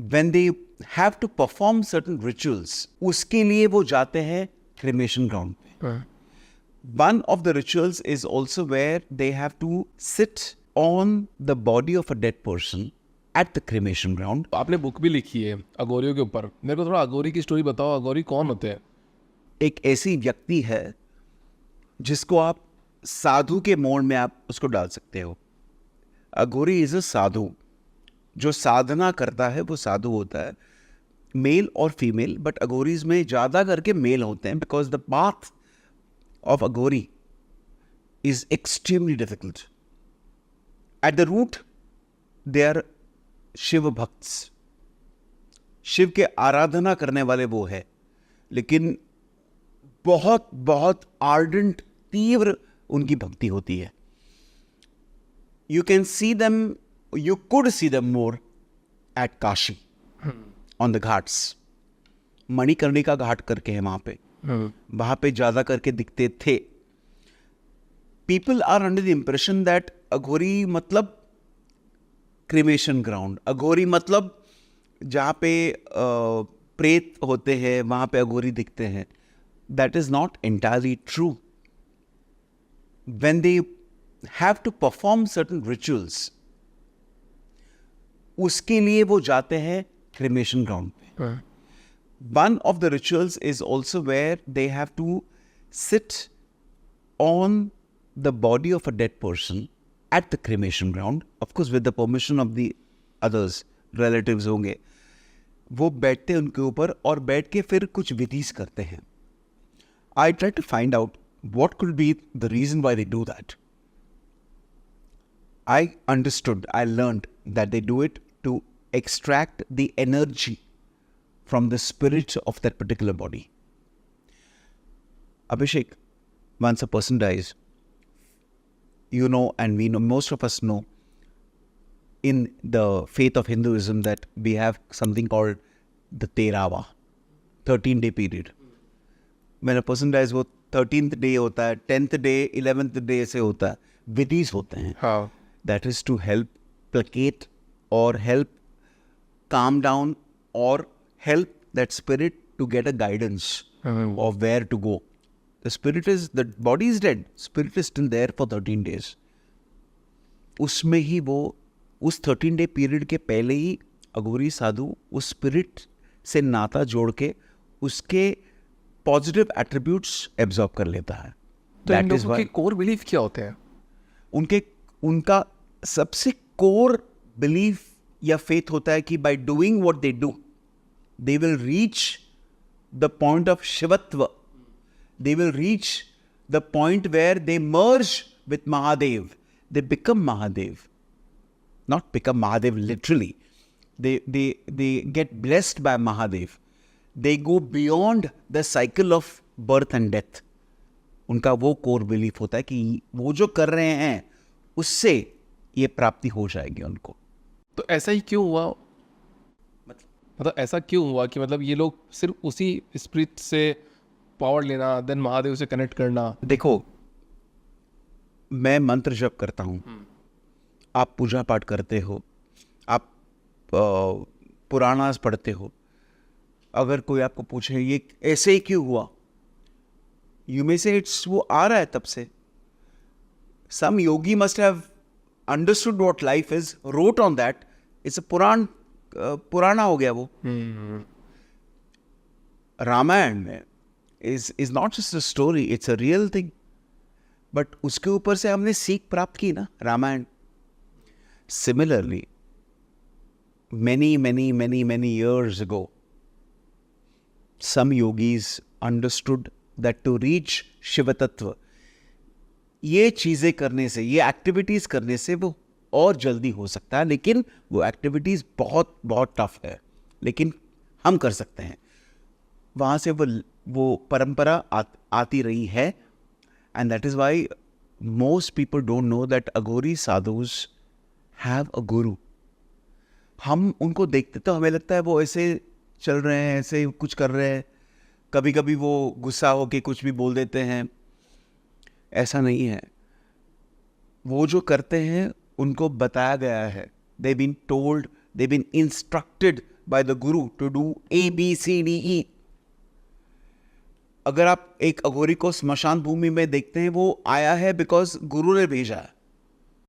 when they have to perform certain rituals, उसके लिए वो जाते हैं cremation ground पे. One of the rituals is also where they have to sit on the body of a dead person at the cremation ground. आपने book भी लिखी है अगोरियों के ऊपर, मेरे को थोड़ा अगोरी की स्टोरी बताओ. अगोरी कौन होते हैं? एक ऐसी व्यक्ति है जिसको आप साधु के मोड़ में आप उसको डाल सकते हो. अघोरी इज अ साधु. जो साधना करता है वो साधु होता है, मेल और फीमेल, बट अघोरीज में ज़्यादा करके मेल होते हैं because the path of Aghori is extremely difficult. At the root they are Shiv bhakts. Shiv के आराधना करने वाले वो है, लेकिन बहुत बहुत आर्डेंट, तीव्र उनकी भक्ति होती है. You can see them, you could see them more at Kashi, on the ghats. Manikarnika घाट करके है वहाँ पे, वहाँ पे ज़्यादा करके दिखते थे. People are under the impression that अघोरी मतलब क्रिमेशन ग्राउंड, अघोरी मतलब जहाँ पे प्रेत होते हैं वहाँ पे अघोरी दिखते हैं. That is not entirely true. When they have to perform certain rituals, उसके लिए वो जाते हैं cremation ground पे. One of the rituals is also where they have to sit on the body of a dead person at the cremation ground, of course with the permission of the others, relatives होंगे. वो बैठते हैं उनके ऊपर और बैठ के फिर कुछ विधिस करते हैं. I tried to find out what could be the reason why they do that. I understood, I learned that they do it to extract the energy from the spirit of that particular body. Abhishek, once a person dies, you know, and we know, most of us know, in the faith of Hinduism that we have something called the Terawa, 13-day period. When a person dies, वो 13th day होता है, 10th day, 11th day ऐसे होता है, विधिस होते हैं. हाँ. That is to help placate or help calm down or help that spirit to get a guidance of where to go. The body is dead, spirit is still there for 13 days. उसमें ही वो उस 13-day period के पहले ही अघोरी साधु उस spirit से नाता जोड़ के उसके पॉजिटिव एट्रीब्यूट्स एब्जॉर्ब कर लेता है. तो इन लोगों के कोर बिलीफ क्या होते हैं? उनका सबसे कोर बिलीफ या फेथ होता है कि by doing what they do they will reach the point of शिवत्व. They will reach the point where they merge with Mahadev. They become Mahadev. Not become Mahadev literally. they get blessed by Mahadev. They go beyond the cycle of birth and death. उनका वो core belief होता है कि वो जो कर रहे हैं उससे ये प्राप्ति हो जाएगी उनको. तो ऐसा ही क्यों हुआ? मतलब ऐसा क्यों हुआ कि मतलब ये लोग सिर्फ उसी स्पिरिट से पावर लेना, देन महादेव से कनेक्ट करना? देखो, मैं मंत्र जप करता हूँ, आप पूजा पाठ करते हो, आप पुराणास पढ़ते हो. अगर कोई आपको पूछे ये ऐसे ही क्यों हुआ, यू मे से इट्स वो आ रहा है तब से. Some yogi must have understood what life is, wrote on that. It's a पुराना हो गया वो. रामायण में is not just a story, it's a real thing. But उसके ऊपर से हमने सीख प्राप्त की ना, Ramayana. Similarly many years ago, some yogis understood that to reach Shiva Tattva, ये चीज़ें करने से, ये एक्टिविटीज़ करने से वो और जल्दी हो सकता है. लेकिन वो एक्टिविटीज़ बहुत बहुत टफ है, लेकिन हम कर सकते हैं. वहाँ से वो परंपरा आती रही है. And that is why most people don't know that Aghori sadhus have a गुरु. हम उनको देखते तो हमें लगता है वो ऐसे चल रहे हैं, ऐसे कुछ कर रहे हैं. कभी कभी वो गुस्सा होके कुछ भी बोल देते हैं. ऐसा नहीं है. वो जो करते हैं उनको बताया गया है. They been told, they been instructed by the guru to do A, B, C, D, E. अगर आप एक अघोरी को स्मशान भूमि में देखते हैं, वो आया है बिकॉज गुरु ने भेजा है.